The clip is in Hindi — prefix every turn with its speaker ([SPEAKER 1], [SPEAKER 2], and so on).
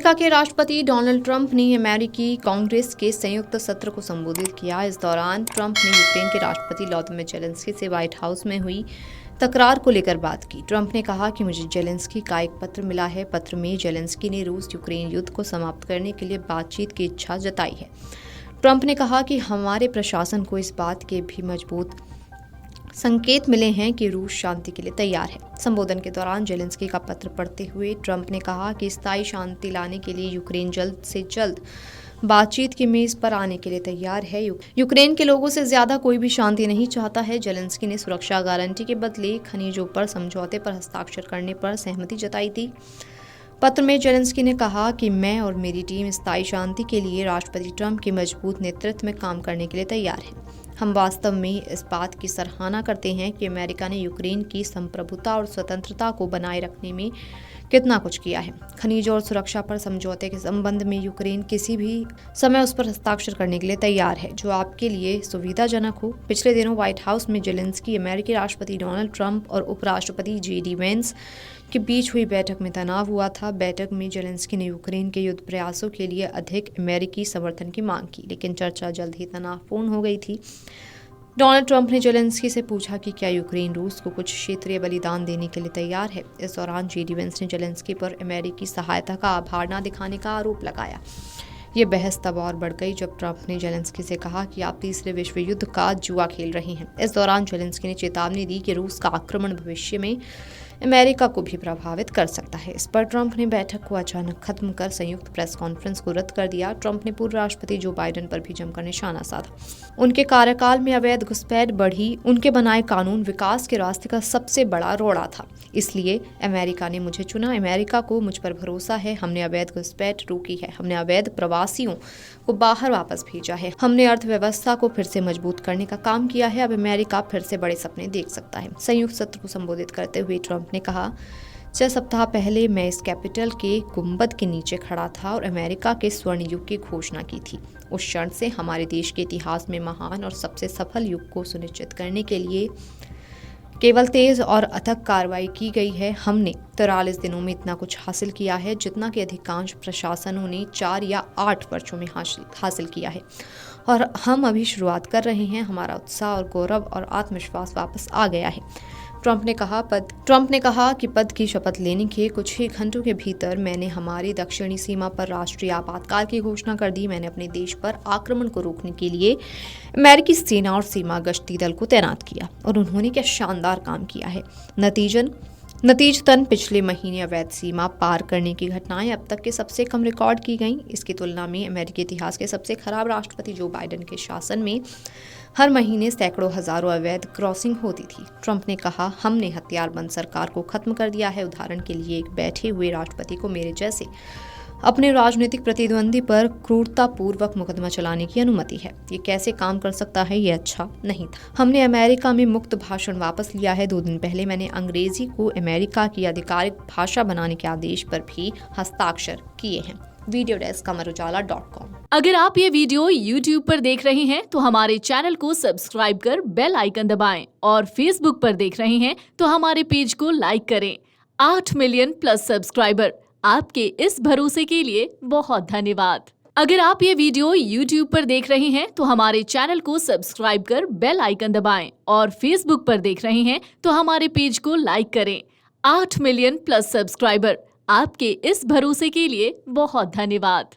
[SPEAKER 1] अमेरिका के राष्ट्रपति डोनाल्ड ट्रंप ने अमेरिकी कांग्रेस के संयुक्त सत्र को संबोधित किया। इस दौरान ट्रंप ने यूक्रेन के राष्ट्रपति व्लादिमीर जेलेंस्की से व्हाइट हाउस में हुई तकरार को लेकर बात की। ट्रंप ने कहा कि मुझे जेलेंस्की का एक पत्र मिला है। पत्र में जेलेंस्की ने रूस यूक्रेन युद्ध को समाप्त करने के लिए बातचीत की इच्छा जताई है। ट्रंप ने कहा कि हमारे प्रशासन को इस बात के भी मजबूत संकेत मिले हैं कि रूस शांति के लिए तैयार है। संबोधन के दौरान जेलेंस्की का पत्र पढ़ते हुए ट्रंप ने कहा कि स्थायी शांति लाने के लिए यूक्रेन जल्द से जल्द बातचीत की मेज पर आने के लिए तैयार है। यूक्रेन के लोगों से ज्यादा कोई भी शांति नहीं चाहता है। जेलेंस्की ने सुरक्षा गारंटी के बदले खनिजों पर समझौते पर हस्ताक्षर करने पर सहमति जताई थी। पत्र में जेलेंस्की ने कहा कि मैं और मेरी टीम स्थायी शांति के लिए राष्ट्रपति ट्रंप के मजबूत नेतृत्व में काम करने के लिए तैयार है। हम वास्तव में इस बात की सराहना करते हैं कि अमेरिका ने यूक्रेन की संप्रभुता और स्वतंत्रता को बनाए रखने में कितना कुछ किया है। खनिज और सुरक्षा पर समझौते के संबंध में यूक्रेन किसी भी समय उस पर हस्ताक्षर करने के लिए तैयार है जो आपके लिए सुविधाजनक हो। पिछले दिनों व्हाइट हाउस में जेलेंस्की, अमेरिकी राष्ट्रपति डोनाल्ड ट्रंप और उपराष्ट्रपति JD वेंस के बीच हुई बैठक में तनाव हुआ था। बैठक में जेलेंस्की ने यूक्रेन के युद्ध प्रयासों के लिए अधिक अमेरिकी समर्थन की मांग की, लेकिन चर्चा जल्द ही तनावपूर्ण हो गई थी। डोनाल्ड ट्रंप ने जेलेंस्की से पूछा कि क्या यूक्रेन रूस को कुछ क्षेत्रीय बलिदान देने के लिए तैयार है। इस दौरान JD वेंस ने जेलेंस्की पर अमेरिकी सहायता का आभार न दिखाने का आरोप लगाया। ये बहस तब और बढ़ गई जब ट्रंप ने जेलेंस्की से कहा कि आप तीसरे विश्व युद्ध का जुआ खेल रहे हैं। इस दौरान जेलेंस्की ने चेतावनी दी कि रूस का आक्रमण भविष्य में अमेरिका को भी प्रभावित कर सकता है। इस पर ट्रंप ने बैठक को अचानक खत्म कर संयुक्त प्रेस कॉन्फ्रेंस को रद्द कर दिया। ट्रंप ने पूर्व राष्ट्रपति जो बाइडेन पर भी जमकर निशाना साधा। उनके कार्यकाल में अवैध घुसपैठ बढ़ी। उनके बनाए कानून विकास के रास्ते का सबसे बड़ा रोड़ा था, इसलिए अमेरिका ने मुझे चुना। अमेरिका को मुझ पर भरोसा है। हमने अवैध घुसपैठ रोकी है। हमने अवैध प्रवासियों को बाहर वापस भेजा है। हमने अर्थव्यवस्था को फिर से मजबूत करने का काम किया है। अब अमेरिका फिर से बड़े सपने देख सकता है। संयुक्त सत्र को संबोधित करते हुए ट्रंप ने कहा, 6 सप्ताह पहले मैं इस कैपिटल के गुंबद के नीचे खड़ा था और अमेरिका के स्वर्ण युग की घोषणा की थी। उस क्षण से हमारे देश के इतिहास में महान और सबसे सफल युग को सुनिश्चित करने के लिए केवल तेज और अथक कार्रवाई की गई है। हमने 43 दिनों में इतना कुछ हासिल किया है जितना कि अधिकांश प्रशासनों ने 4 या 8 वर्षों में हासिल किया है, और हम अभी शुरुआत कर रहे हैं। हमारा उत्साह और गौरव और आत्मविश्वास वापस आ गया है। ट्रंप ने कहा कि पद की शपथ लेने के कुछ ही घंटों के भीतर मैंने हमारी दक्षिणी सीमा पर राष्ट्रीय आपातकाल की घोषणा कर दी। मैंने अपने देश पर आक्रमण को रोकने के लिए अमेरिकी सेना और सीमा गश्ती दल को तैनात किया, और उन्होंने क्या शानदार काम किया है। नतीजतन पिछले महीने अवैध सीमा पार करने की घटनाएं अब तक के सबसे कम रिकॉर्ड की गईं। इसकी तुलना में अमेरिकी इतिहास के सबसे खराब राष्ट्रपति जो बाइडेन के शासन में हर महीने सैकड़ों हजारों अवैध क्रॉसिंग होती थी। ट्रंप ने कहा, हमने हथियारबंद सरकार को खत्म कर दिया है। उदाहरण के लिए एक बैठे हुए राष्ट्रपति को मेरे जैसे अपने राजनीतिक प्रतिद्वंदी पर क्रूरतापूर्वक मुकदमा चलाने की अनुमति है। ये कैसे काम कर सकता है, ये अच्छा नहीं था। हमने अमेरिका में मुक्त भाषण वापस लिया है। 2 दिन पहले मैंने अंग्रेजी को अमेरिका की आधिकारिक भाषा बनाने के आदेश पर भी हस्ताक्षर किए हैं। Video desk amarujala.com।
[SPEAKER 2] अगर आप ये वीडियो YouTube पर देख रहे हैं तो हमारे चैनल को सब्सक्राइब कर बेल आइकन दबाएं, और Facebook पर देख रहे हैं तो हमारे पेज को लाइक करें। 8 मिलियन प्लस सब्सक्राइबर, आपके इस भरोसे के लिए बहुत धन्यवाद। अगर आप ये वीडियो YouTube पर देख रहे हैं तो हमारे चैनल को सब्सक्राइब कर बेल आइकन दबाएं, और Facebook पर देख रहे हैं तो हमारे पेज को लाइक करें। 8 मिलियन प्लस सब्सक्राइबर, आपके इस भरोसे के लिए बहुत धन्यवाद।